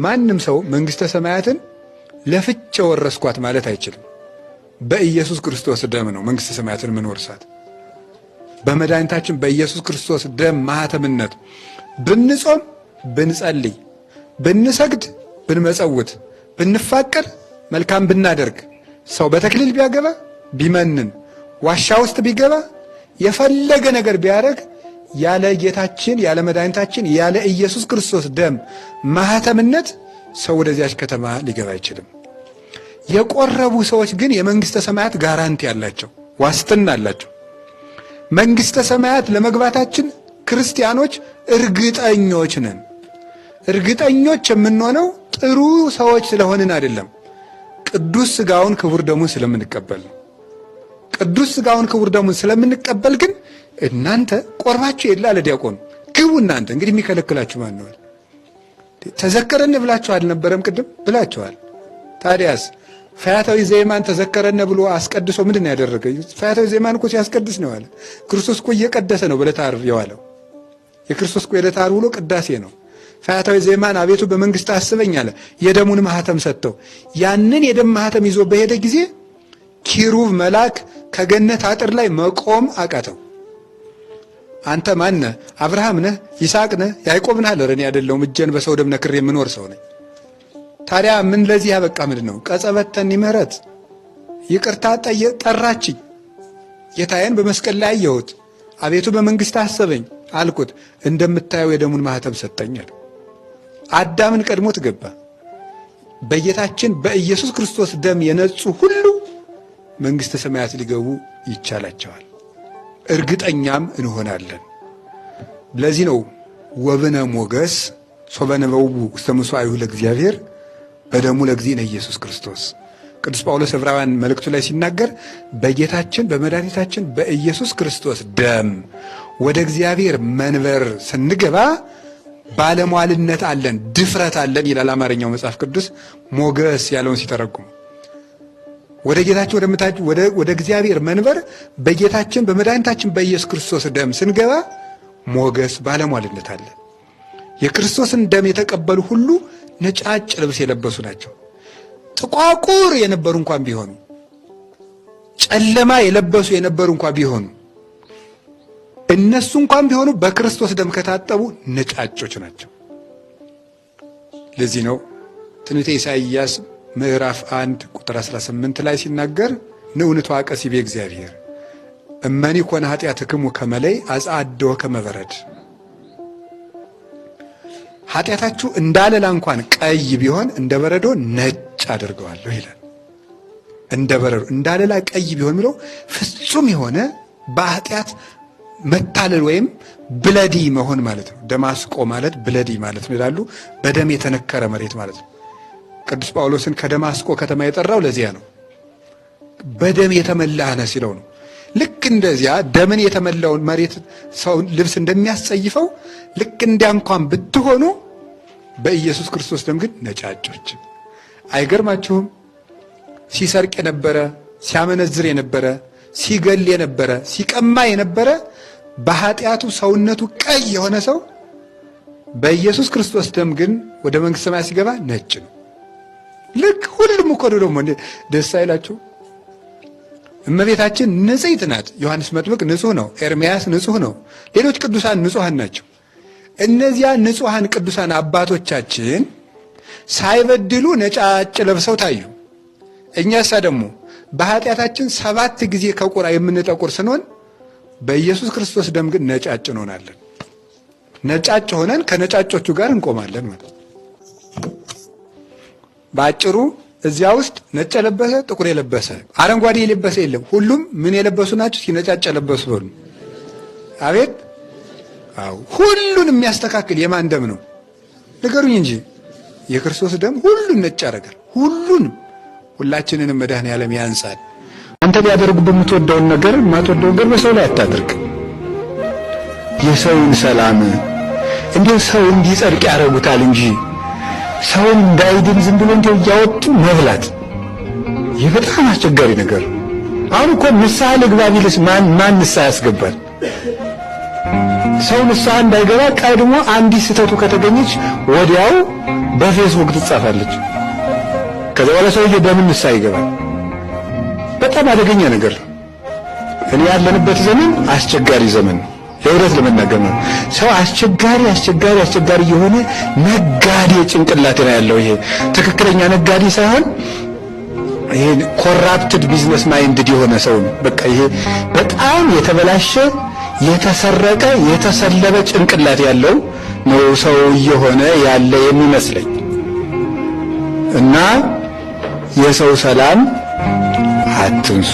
ማንም ሰው መንግስተ ሰማያትን ለፍቼ ወረስኳት ማለት አይችልም። በኢየሱስ ክርስቶስ ደም ነው መንግስተ ሰማያትን ምንወርሳት። በመድኃኒታችን በኢየሱስ ክርስቶስ ደም ማህተምነት ብንጾም፣ ብንጸልይ፣ ብንሰግድ፣ ብንመጸውት፣ ብንፋቀር፣ መልካም ብናደርግ፣ ሰው በተክሊል ቢያገባ፣ ቢመንን፣ ዋሻ ውስጥ ቢገባ፣ የፈለገ ነገር ቢያደርግ ያለ ጌታችን ያለ መድኃኒታችን ያለ ኢየሱስ ክርስቶስ ደም ማህተምነት ሰው ወደዚያች ከተማ ሊገባ አይችልም። የቆረቡ ሰዎች ግን የመንግስተ ሰማያት ጋራንቲ አላቸው፣ ዋስትና አላቸው። መንግስተ ሰማያት ለመግባታችን ክርስቲያኖች እርግጠኞች ነን። እርግጠኞች የምንሆነው ጥሩ ሰዎች ስለሆንን አይደለም፣ ቅዱስ ሥጋውን ክቡር ደሙን ስለምንቀበል ነው። ቅዱስ ሥጋውን ክቡር ደሙን ስለምንቀበል ግን እናንተ ቆርባችሁ የለ አለ ዲያቆኑ፣ ግቡ እናንተ። እንግዲህ የሚከለክላችሁ ማን ነው? ተዘከረን ብላችሁ አልነበረም? ቅድም ብላችኋል። ታዲያስ ፈያታዊ ዘይማን ተዘከረን ብሎ አስቀድሶ ምንድን ነው ያደረገ? ፈያታዊ ዘይማን እኮ ሲያስቀድስ ነው ያለ። ክርስቶስ እኮ እየቀደሰ ነው በዕለተ ዓርብ የዋለው። የክርስቶስ እኮ የዕለተ ዓርብ ውሎ ቅዳሴ ነው። ፈያታዊ ዘይማን አቤቱ በመንግስት አስበኝ አለ። የደሙን ማህተም ሰጥተው ያንን የደም ማህተም ይዞ በሄደ ጊዜ ኪሩብ መልአክ ከገነት አጥር ላይ መቆም አቃተው። አንተ ማን ነህ? አብርሃም ነህ? ይስሐቅ ነህ? ያዕቆብ ነህ? አለ። እኔ አይደለሁም፣ እጄን በሰው ደም ነክሬ የምኖር ሰው ነኝ። ታዲያ ምን ለዚህ ያበቃ ምንድን ነው? ቀጸበተኒ ምህረት ይቅርታ ጠራችኝ። ጌታዬን በመስቀል ላይ አየሁት። አቤቱ በመንግስት አሰበኝ አልኩት። እንደምታየው የደሙን ማህተም ሰጠኝ አለ። አዳምን ቀድሞት ገባ። በጌታችን በኢየሱስ ክርስቶስ ደም የነጹ ሁሉ መንግስተ ሰማያት ሊገቡ ይቻላቸዋል። እርግጠኛም እንሆናለን። ለዚህ ነው ወብነ ሞገስ ሶበነበው ውስተ ምሥዋዕሁ ለእግዚአብሔር በደሙ ለእግዚእነ ኢየሱስ ክርስቶስ። ቅዱስ ጳውሎስ ዕብራውያን መልእክቱ ላይ ሲናገር በጌታችን በመድኃኒታችን በኢየሱስ ክርስቶስ ደም ወደ እግዚአብሔር መንበር ስንገባ ባለሟልነት አለን፣ ድፍረት አለን ይላል አማርኛው መጽሐፍ ቅዱስ። ሞገስ ያለውን ሲተረጉም ወደ ጌታችን ወደ እግዚአብሔር መንበር በጌታችን በመድኃኒታችን በኢየሱስ ክርስቶስ ደም ስንገባ ሞገስ ባለሟልነት አለ። የክርስቶስን ደም የተቀበሉ ሁሉ ነጫጭ ልብስ የለበሱ ናቸው። ጥቋቁር የነበሩ እንኳን ቢሆኑ፣ ጨለማ የለበሱ የነበሩ እንኳን ቢሆኑ፣ እነሱ እንኳን ቢሆኑ በክርስቶስ ደም ከታጠቡ ነጫጮች ናቸው። ለዚህ ነው ትንቢተ ኢሳይያስ ምዕራፍ 1 ቁጥር 18 ላይ ሲናገር ንዑንቱ አቀሲቤ እግዚአብሔር እመኒ ኮነ ኃጢአትክሙ ከመለይ አጽአድዎ ከመበረድ፣ ኃጢአታችሁ እንዳለላ እንኳን ቀይ ቢሆን እንደ በረዶ ነጭ አድርገዋለሁ ይላል። እንደ በረዶ እንዳለላ ቀይ ቢሆን ብለው ፍጹም የሆነ በኃጢአት መታለል ወይም ብለዲ መሆን ማለት ነው። ደማስቆ ማለት ብለዲ ማለት ነው ይላሉ። በደም የተነከረ መሬት ማለት ነው። ቅዱስ ጳውሎስን ከደማስቆ ከተማ የጠራው ለዚያ ነው። በደም የተመላ ነህ ሲለው ነው። ልክ እንደዚያ ደምን የተመላውን መሬት ሰው ልብስ እንደሚያስጸይፈው ልክ እንዲያ እንኳን ብትሆኑ በኢየሱስ ክርስቶስ ደም ግን ነጫጮች። አይገርማችሁም? ሲሰርቅ የነበረ፣ ሲያመነዝር የነበረ፣ ሲገል የነበረ፣ ሲቀማ የነበረ በኃጢአቱ ሰውነቱ ቀይ የሆነ ሰው በኢየሱስ ክርስቶስ ደም ግን ወደ መንግሥተ ሰማያት ሲገባ ነጭ ነው። ልክ ሁሉም እኮ ደግሞ ደስ አይላችሁ? እመቤታችን ንጽሕት ናት። ዮሐንስ መጥምቅ ንጹሕ ነው። ኤርምያስ ንጹሕ ነው። ሌሎች ቅዱሳን ንጹሐን ናቸው። እነዚያ ንጹሐን ቅዱሳን አባቶቻችን ሳይበድሉ ነጫጭ ለብሰው ታዩ። እኛሳ ደግሞ በኃጢአታችን 7 ጊዜ ከቁራ የምንጠቁር ስንሆን በኢየሱስ ክርስቶስ ደም ግን ነጫጭ እንሆናለን። ነጫጭ ሆነን ከነጫጮቹ ጋር እንቆማለን ማለት ነው። በአጭሩ እዚያ ውስጥ ነጭ የለበሰ ጥቁር የለበሰ አረንጓዴ የለበሰ የለም። ሁሉም ምን የለበሱ ናቸው? ሲነጫጭ የለበሱ በሉ። አቤት! አዎ፣ ሁሉን የሚያስተካክል የማን ደም ነው? ንገሩኝ እንጂ። የክርስቶስ ደም ሁሉን ነጭ ያደርጋል። ሁላችንንም መድኃኔዓለም ያንጻል። አንተ ሊያደርጉ በምትወደውን ነገር የማትወደውን ነገር በሰው ላይ አታድርግ። የሰውን ሰላም እንዲሁ ሰው እንዲጸድቅ ያደርጉታል እንጂ ሰውን እንዳይድን ዝም ብሎ እንዲሁ እያወጡ መብላት ይህ በጣም አስቸጋሪ ነገር። አሁን እኮ ንስሐ ልግባ ቢልስ ማን ንስሐ ያስገባል? ሰው ንስሐ እንዳይገባ ቀድሞ አንዲት ስህተቱ ከተገኘች ወዲያው በፌስቡክ ትጻፋለች። ከዛ በኋላ ሰውዬ በምን ንስሐ ይገባል? በጣም አደገኛ ነገር ነው። እኔ ያለንበት ዘመን አስቸጋሪ ዘመን ነው። የእውነት ለመናገር ነው። ሰው አስቸጋሪ የሆነ ነጋዴ ጭንቅላት ነው ያለው። ይሄ ትክክለኛ ነጋዴ ሳይሆን ይሄ ኮራፕትድ ቢዝነስ ማይንድድ የሆነ ሰው ነው። በቃ ይሄ በጣም የተበላሸ የተሰረቀ የተሰለበ ጭንቅላት ያለው ነው ሰው እየሆነ ያለ የሚመስለኝ እና የሰው ሰላም አትንሱ።